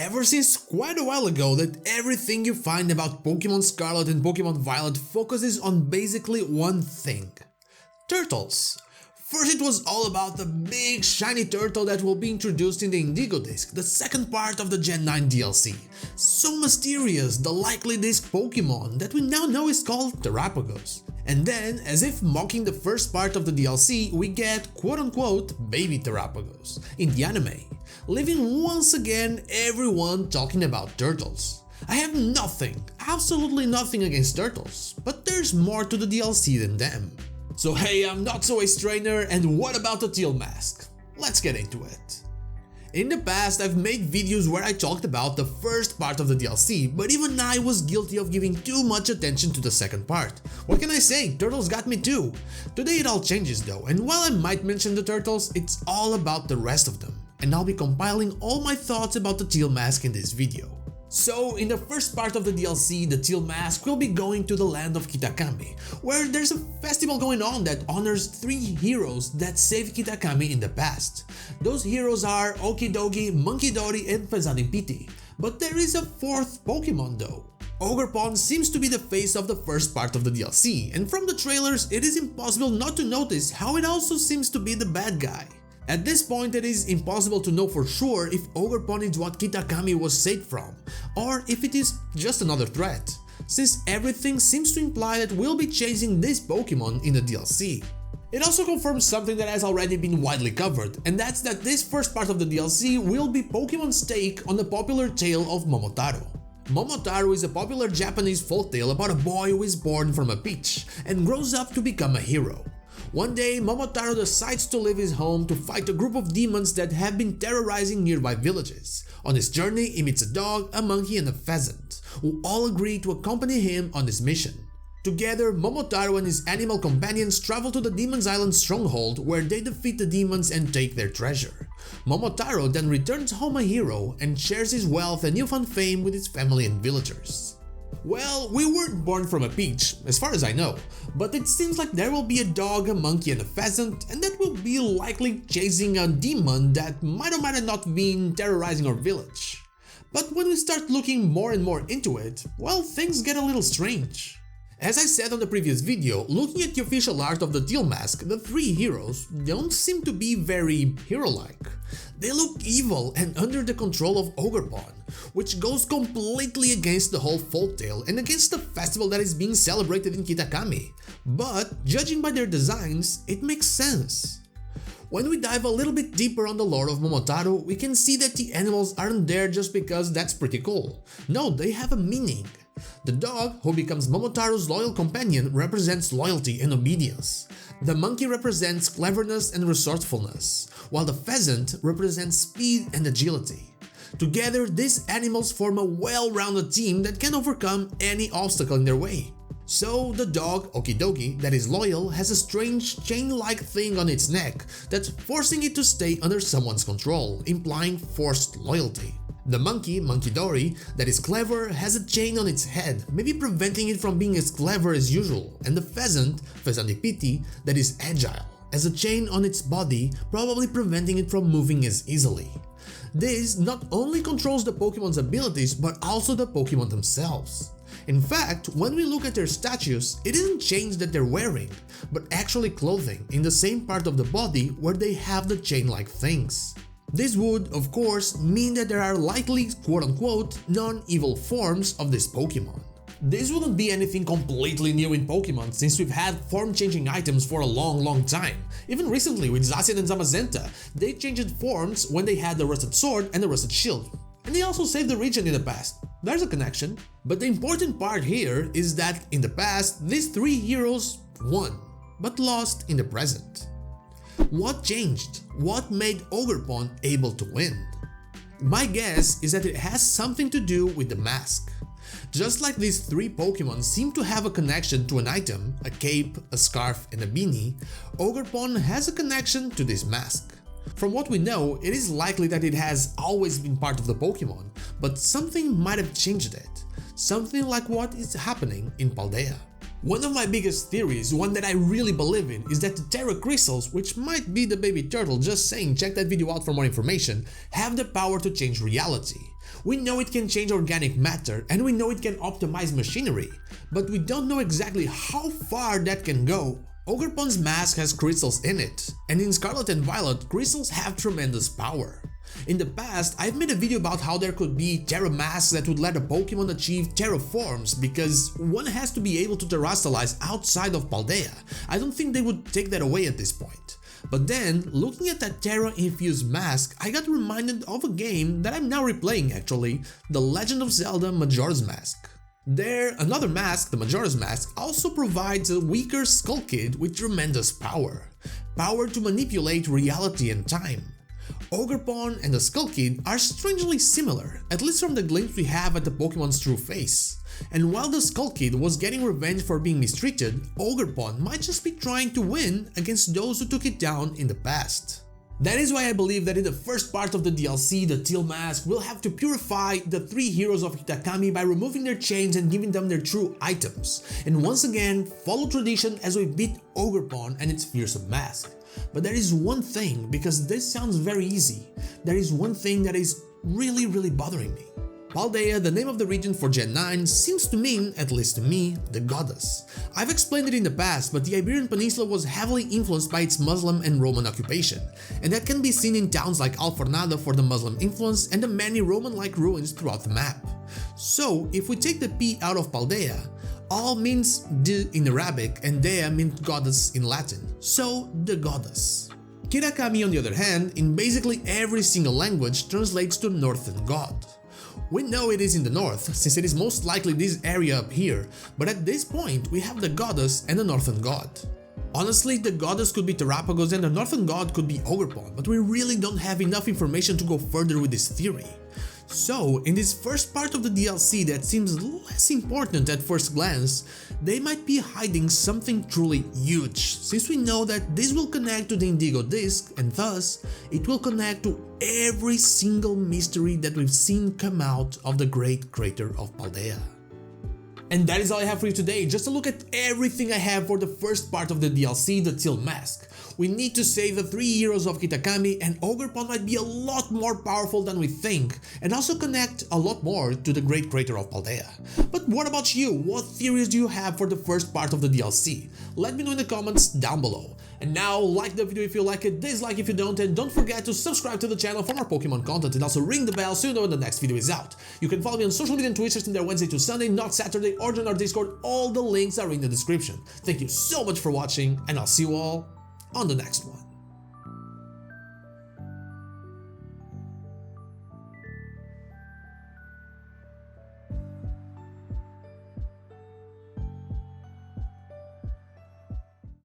ever since quite a while ago that everything you find about Pokémon Scarlet and Pokémon Violet focuses on basically one thing: turtles. First it was all about the big shiny turtle that will be introduced in the Indigo Disc, the second part of the Gen 9 DLC. So mysterious, the likely disc Pokémon that we now know is called Terapagos. And then, as if mocking the first part of the DLC, we get quote-unquote baby Terapagos in the anime, leaving once again everyone talking about turtles. I have nothing, absolutely nothing against turtles, but there's more to the DLC than them. So hey, I'm not so ace trainer, and what about the Teal Mask? Let's get into it. In the past, I've made videos where I talked about the first part of the DLC, but even I was guilty of giving too much attention to the second part. What can I say, turtles got me too. Today it all changes though, and while I might mention the turtles, it's all about the rest of them, and I'll be compiling all my thoughts about the Teal Mask in this video. So, in the first part of the DLC, the Teal Mask will be going to the land of Kitakami, where there's a festival going on that honors 3 heroes that saved Kitakami in the past. Those heroes are Okidogi, Monkidori, and Fezanipiti. But there is a 4th Pokemon though. Ogerpon seems to be the face of the first part of the DLC, and from the trailers it is impossible not to notice how it also seems to be the bad guy. At this point it is impossible to know for sure if Ogerpon is what Kitakami was saved from, or if it is just another threat, since everything seems to imply that we'll be chasing this Pokemon in the DLC. It also confirms something that has already been widely covered, and that's that this first part of the DLC will be Pokemon's take on the popular tale of Momotaro. Momotaro is a popular Japanese folktale about a boy who is born from a peach and grows up to become a hero. One day, Momotaro decides to leave his home to fight a group of demons that have been terrorizing nearby villages. On his journey, he meets a dog, a monkey, and a pheasant, who all agree to accompany him on this mission. Together, Momotaro and his animal companions travel to the Demon's Island stronghold, where they defeat the demons and take their treasure. Momotaro then returns home a hero and shares his wealth and newfound fame with his family and villagers. Well, we weren't born from a peach, as far as I know, but it seems like there will be a dog, a monkey, and a pheasant, and that will be likely chasing a demon that might or might not been terrorizing our village. But when we start looking more and more into it, well, things get a little strange. As I said on the previous video, looking at the official art of the Teal Mask, the 3 heroes don't seem to be very hero-like. They look evil and under the control of Ogerpon, which goes completely against the whole folktale and against the festival that is being celebrated in Kitakami. But, judging by their designs, it makes sense. When we dive a little bit deeper on the lore of Momotaro, we can see that the animals aren't there just because that's pretty cool. No, they have a meaning. The dog, who becomes Momotaro's loyal companion, represents loyalty and obedience. The monkey represents cleverness and resourcefulness, while the pheasant represents speed and agility. Together, these animals form a well-rounded team that can overcome any obstacle in their way. So, the dog, Okidogi, that is loyal, has a strange chain-like thing on its neck that's forcing it to stay under someone's control, implying forced loyalty. The monkey, Monkidori, that is clever, has a chain on its head, maybe preventing it from being as clever as usual, and the pheasant, Fezanipiti, that is agile, has a chain on its body, probably preventing it from moving as easily. This not only controls the Pokemon's abilities, but also the Pokemon themselves. In fact, when we look at their statues, it isn't chains that they're wearing, but actually clothing in the same part of the body where they have the chain-like things. This would, of course, mean that there are likely quote-unquote non-evil forms of this Pokemon. This wouldn't be anything completely new in Pokemon, since we've had form-changing items for a long time. Even recently with Zacian and Zamazenta, they changed forms when they had the Rusted Sword and the Rusted Shield. And they also saved the region in the past. There's a connection. But the important part here is that in the past, these 3 heroes won, but lost in the present. What changed? What made Ogerpon able to win? My guess is that it has something to do with the mask. Just like these 3 Pokemon seem to have a connection to an item, a cape, a scarf, and a beanie, Ogerpon has a connection to this mask. From what we know, it is likely that it has always been part of the Pokemon, but something might have changed it. Something like what is happening in Paldea. One of my biggest theories, one that I really believe in, is that the Terra Crystals, which might be the baby turtle, just saying check that video out for more information, have the power to change reality. We know it can change organic matter and we know it can optimize machinery, but we don't know exactly how far that can go. Ogerpon's mask has crystals in it, and in Scarlet and Violet, crystals have tremendous power. In the past, I've made a video about how there could be Teal Masks that would let a Pokemon achieve Terra forms because one has to be able to terrestrialize outside of Paldea. I don't think they would take that away at this point. But then, looking at that Terra-infused mask, I got reminded of a game that I'm now replaying actually, The Legend of Zelda Majora's Mask. There, another mask, the Majora's Mask, also provides a weaker Skull Kid with tremendous power. Power to manipulate reality and time. Ogerpon and the Skull Kid are strangely similar, at least from the glimpse we have at the Pokemon's true face. And while the Skull Kid was getting revenge for being mistreated, Ogerpon might just be trying to win against those who took it down in the past. That is why I believe that in the first part of the DLC, the Teal Mask will have to purify the 3 Heroes of Kitakami by removing their chains and giving them their true items, and once again follow tradition as we beat Ogerpon and its fearsome mask. But there is one thing, because this sounds very easy, there is one thing that is really bothering me. Paldea, the name of the region for Gen 9, seems to mean, at least to me, the goddess. I've explained it in the past, but the Iberian Peninsula was heavily influenced by its Muslim and Roman occupation, and that can be seen in towns like Alfornada for the Muslim influence and the many Roman-like ruins throughout the map. So, if we take the P out of Paldea, Al means D in Arabic and Dea means goddess in Latin, so the goddess. Kitakami, on the other hand, in basically every single language translates to northern god. We know it is in the north, since it is most likely this area up here, but at this point we have the goddess and the northern god. Honestly, the goddess could be Terapagos and the northern god could be Ogerpon, but we really don't have enough information to go further with this theory. So, in this first part of the DLC that seems less important at first glance, they might be hiding something truly huge, since we know that this will connect to the Indigo Disc and thus, it will connect to every single mystery that we've seen come out of the Great Crater of Paldea. And that is all I have for you today, just a look at everything I have for the first part of the DLC, the Teal Mask. We need to save the 3 Heroes of Kitakami, and Ogerpon might be a lot more powerful than we think, and also connect a lot more to the Great Crater of Paldea. But what about you? What theories do you have for the first part of the DLC? Let me know in the comments down below. And now, like the video if you like it, dislike if you don't, and don't forget to subscribe to the channel for more Pokemon content, and also ring the bell so you know when the next video is out. You can follow me on social media and Twitch stream there Wednesday to Sunday, not Saturday, or join our Discord. All the links are in the description. Thank you so much for watching, and I'll see you all on the next one.